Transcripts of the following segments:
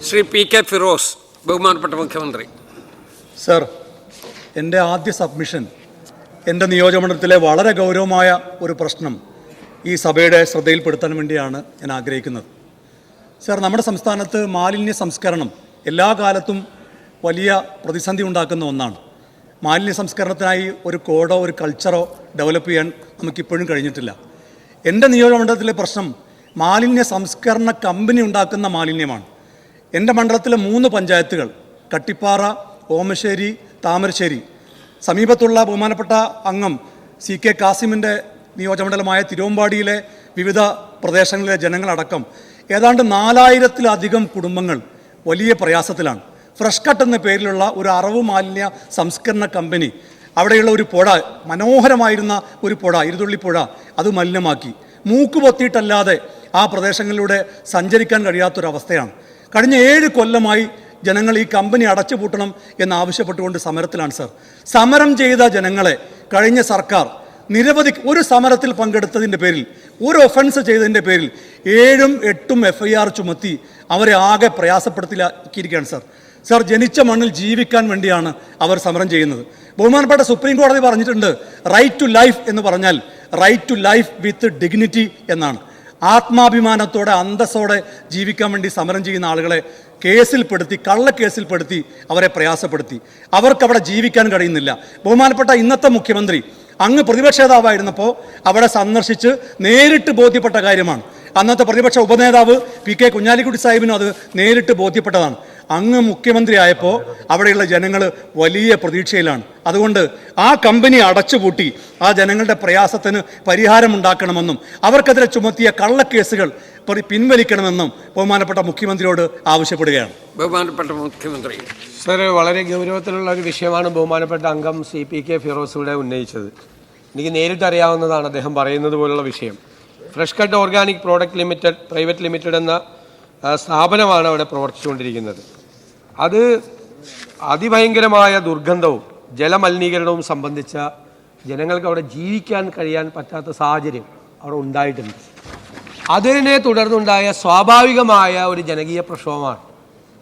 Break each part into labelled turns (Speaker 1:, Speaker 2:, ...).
Speaker 1: Shri P K. Firoz, ബഹുമാനപ്പെട്ട മുഖ്യമന്ത്രി.
Speaker 2: Sir, എൻ്റെ ആദ്യ സബ്മിഷൻ എൻ്റെ നിയോജകമണ്ഡലത്തിലെ വളരെ ഗൗരവമായ ഒരു പ്രശ്നം ഈ സഭയുടെ ശ്രദ്ധയിൽപ്പെടുത്താൻ വേണ്ടിയാണ് ഞാൻ ആഗ്രഹിക്കുന്നത്. സർ, നമ്മുടെ സംസ്ഥാനത്ത് മാലിന്യ സംസ്കരണം എല്ലാ കാലത്തും വലിയ പ്രതിസന്ധി ഉണ്ടാക്കുന്ന ഒന്നാണ്. മാലിന്യ സംസ്കരണത്തിനായി ഒരു കോഡോ ഒരു കൾച്ചറോ ഡെവലപ്പ് ചെയ്യാൻ നമുക്കിപ്പോഴും കഴിഞ്ഞിട്ടില്ല. എൻ്റെ നിയോജകമണ്ഡലത്തിലെ പ്രശ്നം മാലിന്യ സംസ്കരണ കമ്പനി ഉണ്ടാക്കുന്ന മാലിന്യമാണ്. എൻ്റെ മണ്ഡലത്തിലെ 3 പഞ്ചായത്തുകൾ കട്ടിപ്പാറ, ഓമശ്ശേരി, താമരശ്ശേരി, സമീപത്തുള്ള ബഹുമാനപ്പെട്ട അംഗം CK കാസിമിൻ്റെ നിയോജകമണ്ഡലമായ തിരുവമ്പാടിയിലെ വിവിധ പ്രദേശങ്ങളിലെ ജനങ്ങളടക്കം ഏതാണ്ട് 4000-ലധികം കുടുംബങ്ങൾ വലിയ പ്രയാസത്തിലാണ്. ഫ്രഷ് കട്ട് എന്ന പേരിലുള്ള ഒരു അറവ് മാലിന്യ സംസ്കരണ കമ്പനി അവിടെയുള്ള ഒരു പുഴ, മനോഹരമായിരുന്ന ഒരു പുഴ, ഇരുതുള്ളിപ്പുഴ, അത് മലിനമാക്കി. മൂക്ക് പൊത്തിയിട്ടല്ലാതെ ആ പ്രദേശങ്ങളിലൂടെ സഞ്ചരിക്കാൻ കഴിയാത്തൊരവസ്ഥയാണ്. കഴിഞ്ഞ 7 കൊല്ലമായി ജനങ്ങൾ ഈ കമ്പനി അടച്ചുപൂട്ടണം എന്നാവശ്യപ്പെട്ടുകൊണ്ട് സമരത്തിലാണ്. സർ, സമരം ചെയ്ത ജനങ്ങളെ കഴിഞ്ഞ സർക്കാർ നിരവധി ഒരു സമരത്തിൽ പങ്കെടുത്തതിൻ്റെ പേരിൽ, ഒരു ഒഫൻസ് ചെയ്തതിൻ്റെ പേരിൽ 7ഉം 8ഉം FIR ചുമത്തി അവരെ ആകെ പ്രയാസപ്പെടുത്തിയിരിക്കുകയാണ്. സർ, ജനിച്ച മണ്ണിൽ ജീവിക്കാൻ വേണ്ടിയാണ് അവർ സമരം ചെയ്യുന്നത്. ബഹുമാനപ്പെട്ട സുപ്രീം കോടതി പറഞ്ഞിട്ടുണ്ട്, റൈറ്റ് ടു ലൈഫ് എന്ന് പറഞ്ഞാൽ right to life with dignity എന്നാണ്. ആത്മാഭിമാനത്തോടെ അന്തസ്സോടെ ജീവിക്കാൻ വേണ്ടി സമരം ചെയ്യുന്ന ആളുകളെ കേസിൽപ്പെടുത്തി, കള്ളക്കേസിൽപ്പെടുത്തി അവരെ പ്രയാസപ്പെടുത്തി. അവർക്കവിടെ ജീവിക്കാൻ കഴിയുന്നില്ല. ബഹുമാനപ്പെട്ട ഇന്നത്തെ മുഖ്യമന്ത്രി അങ്ങ് പ്രതിപക്ഷ നേതാവായിരുന്നപ്പോൾ അവിടെ സന്ദർശിച്ച് നേരിട്ട് ബോധ്യപ്പെട്ട കാര്യമാണ്. അന്നത്തെ പ്രതിപക്ഷ ഉപനേതാവ് PK കുഞ്ഞാലിക്കുട്ടി സാഹിബിനും അത് നേരിട്ട് ബോധ്യപ്പെട്ടതാണ്. അങ്ങ് മുഖ്യമന്ത്രി ആയപ്പോൾ അവിടെയുള്ള ജനങ്ങൾ വലിയ പ്രതീക്ഷയിലാണ്. അതുകൊണ്ട് ആ കമ്പനി അടച്ചുപൂട്ടി ആ ജനങ്ങളുടെ പ്രയാസത്തിന് പരിഹാരമുണ്ടാക്കണമെന്നും അവർക്കെതിരെ ചുമത്തിയ കള്ളക്കേസുകൾ പിൻവലിക്കണമെന്നും ബഹുമാനപ്പെട്ട മുഖ്യമന്ത്രിയോട് ആവശ്യപ്പെടുകയാണ്.
Speaker 1: ബഹുമാനപ്പെട്ട മുഖ്യമന്ത്രി.
Speaker 3: സർ, വളരെ ഗൗരവത്തിലുള്ള ഒരു വിഷയമാണ് ബഹുമാനപ്പെട്ട അംഗം ശ്രീ PK ഫിറോസ് ഇവിടെ ഉന്നയിച്ചത്. എനിക്ക് നേരിട്ട് അറിയാവുന്നതാണ് അദ്ദേഹം പറയുന്നത് പോലുള്ള വിഷയം. Fresh cut organic product limited private limited എന്ന സ്ഥാപനമാണ് അവിടെ പ്രവർത്തിച്ചുകൊണ്ടിരിക്കുന്നത്. അത് അതിഭയങ്കരമായ ദുർഗന്ധവും ജലമലിനീകരണവും സംബന്ധിച്ച ജനങ്ങൾക്ക് അവിടെ ജീവിക്കാൻ കഴിയാൻ പറ്റാത്ത സാഹചര്യം അവിടെ ഉണ്ടായിട്ടുണ്ട്. അതിനെ തുടർന്നുണ്ടായ സ്വാഭാവികമായ ഒരു ജനകീയ പ്രക്ഷോഭമാണ്.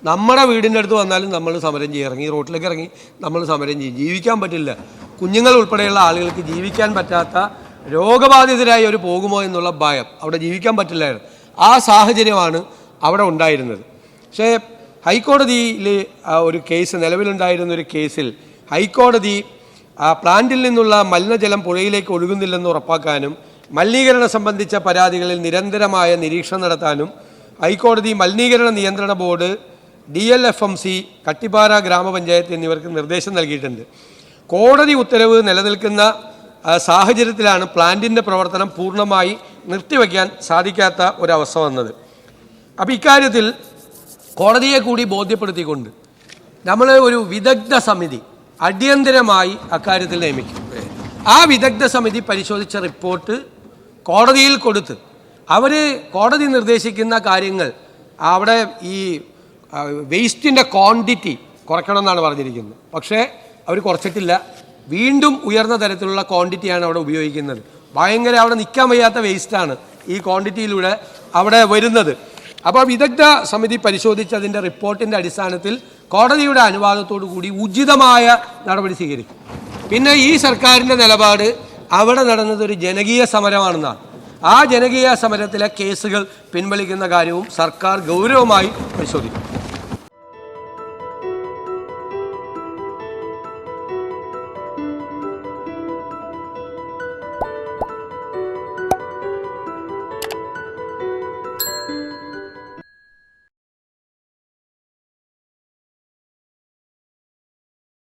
Speaker 3: നമ്മുടെ വീടിൻ്റെ അടുത്ത് വന്നാലും നമ്മൾ സമരം ചെയ്യും, ഇറങ്ങി റോട്ടിലേക്ക് ഇറങ്ങി നമ്മൾ സമരം ചെയ്യും. ജീവിക്കാൻ പറ്റില്ല. കുഞ്ഞുങ്ങൾ ഉൾപ്പെടെയുള്ള ആളുകൾക്ക് ജീവിക്കാൻ പറ്റാത്ത രോഗബാധിതരായി അവർ പോകുമോ എന്നുള്ള ഭയം, അവിടെ ജീവിക്കാൻ പറ്റില്ലായിരുന്നു. ആ സാഹചര്യമാണ് അവിടെ ഉണ്ടായിരുന്നത്. പക്ഷേ ഹൈക്കോടതിയിൽ ഒരു കേസ്, നിലവിലുണ്ടായിരുന്ന ഒരു കേസിൽ ഹൈക്കോടതി പ്ലാന്റിൽ നിന്നുള്ള മലിനജലം പുഴയിലേക്ക് ഒഴുകുന്നില്ലെന്ന് ഉറപ്പാക്കാനും മലിനീകരണം സംബന്ധിച്ച പരാതികളിൽ നിരന്തരമായ നിരീക്ഷണം നടത്താനും ഹൈക്കോടതി മലിനീകരണ നിയന്ത്രണ ബോർഡ്, DLFMC, കട്ടിപ്പാറ ഗ്രാമപഞ്ചായത്ത് എന്നിവർക്ക് നിർദ്ദേശം നൽകിയിട്ടുണ്ട്. കോടതി ഉത്തരവ് നിലനിൽക്കുന്ന സാഹചര്യത്തിലാണ് പ്ലാന്റിൻ്റെ പ്രവർത്തനം പൂർണ്ണമായി നിർത്തിവെക്കാൻ സാധിക്കാത്ത ഒരവസ്ഥ വന്നത്. അപ്പോൾ ഇക്കാര്യത്തിൽ കോടതിയെ കൂടി ബോധ്യപ്പെടുത്തിക്കൊണ്ട് നമ്മൾ ഒരു വിദഗ്ധ സമിതി അടിയന്തരമായി അക്കാര്യത്തിൽ നിയമിക്കും. ആ വിദഗ്ധ സമിതി പരിശോധിച്ച റിപ്പോർട്ട് കോടതിയിൽ കൊടുത്ത് അവർ കോടതി നിർദ്ദേശിക്കുന്ന കാര്യങ്ങൾ, അവിടെ ഈ വേസ്റ്റിൻ്റെ ക്വാണ്ടിറ്റി കുറയ്ക്കണമെന്നാണ് പറഞ്ഞിരിക്കുന്നത്. പക്ഷേ അവർ കുറച്ചിട്ടില്ല. വീണ്ടും ഉയർന്ന തരത്തിലുള്ള ക്വാണ്ടിറ്റിയാണ് അവിടെ ഉപയോഗിക്കുന്നത്. ഭയങ്കര അവിടെ നിൽക്കാൻ വയ്യാത്ത വേസ്റ്റാണ് ഈ ക്വാണ്ടിറ്റിയിലൂടെ അവിടെ വരുന്നത്. അപ്പോൾ വിദഗ്ധ സമിതി പരിശോധിച്ച് അതിൻ്റെ റിപ്പോർട്ടിൻ്റെ അടിസ്ഥാനത്തിൽ കോടതിയുടെ അനുവാദത്തോടു കൂടി ഉചിതമായ നടപടി സ്വീകരിക്കും. പിന്നെ ഈ സർക്കാരിൻ്റെ നിലപാട് അവിടെ നടന്നത് ഒരു ജനകീയ സമരമാണെന്നാണ്. ആ ജനകീയ സമരത്തിലെ കേസുകൾ പിൻവലിക്കുന്ന കാര്യവും സർക്കാർ ഗൗരവമായി പരിശോധിക്കും.